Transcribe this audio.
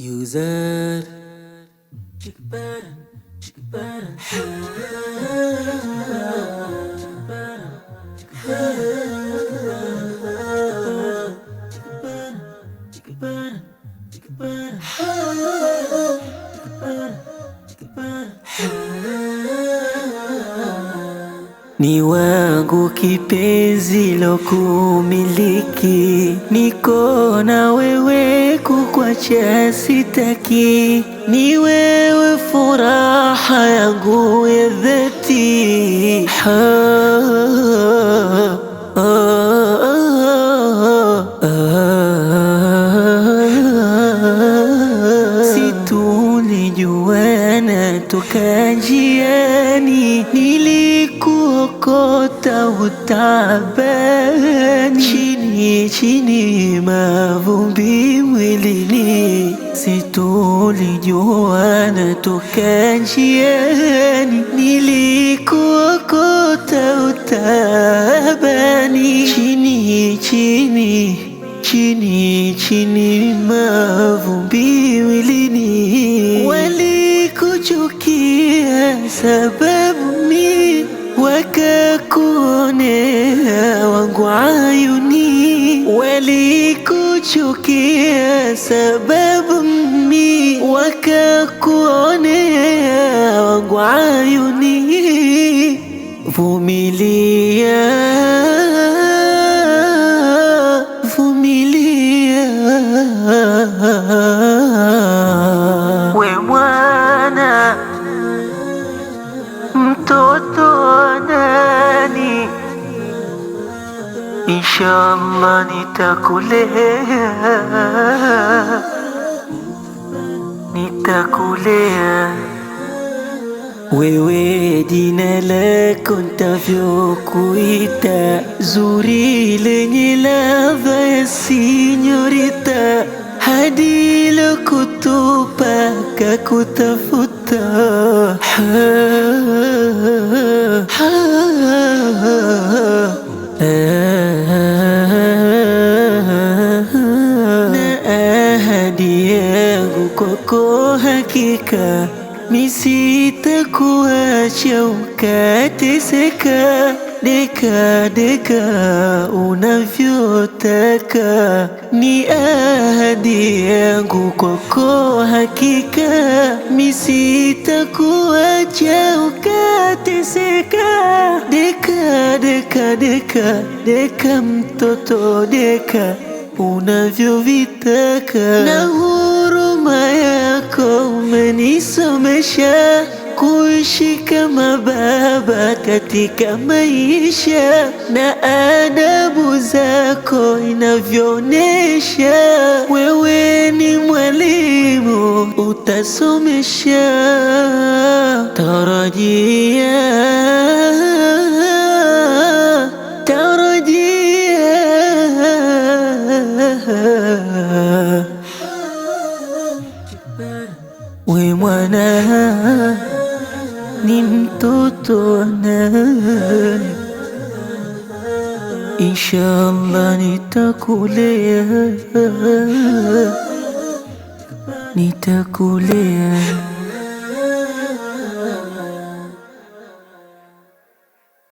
User ni wangu kipenzi lokumiliki, niko na wewe kukuacha sitaki, ni wewe furaha yangu ya dhati. Situlijuana toka njiani, nilikuokota utabani, chini chini mavumbi mwilini. Situlijuana toka njiani, nilikuokota utabani, chini chini chini chini mavumbi mwilini. Walikuchukia sababu mi wakakuonea wangu ayuni, walikuchukia sababu mi wakakuonea wangu ayuni. Vumilia, vumilia we mwana mtoto nani, inshallah nitakulea, nitakulea. Wewe jina lako ntavyokuita, zuri lenye ladha ya sinyorita, hadi lokutupa kakutafuta. Na ahadi yangu kwako hakika, mi sitakuacha ukateseka, deka deka unavyotaka. Ni ahadi yangu kwako hakika, mi sitakuacha ukateseka, deka deka deka deka mtoto deka unavyovitaka. Na huruma yako umenisomesha kuishi kama baba katika maisha, na adabu zako inavyonesha, wewe ni mwalimu utasomesha. Tarajia, tarajia we mwana ni mtoto nani, inshallah nitakulea, nitakulea.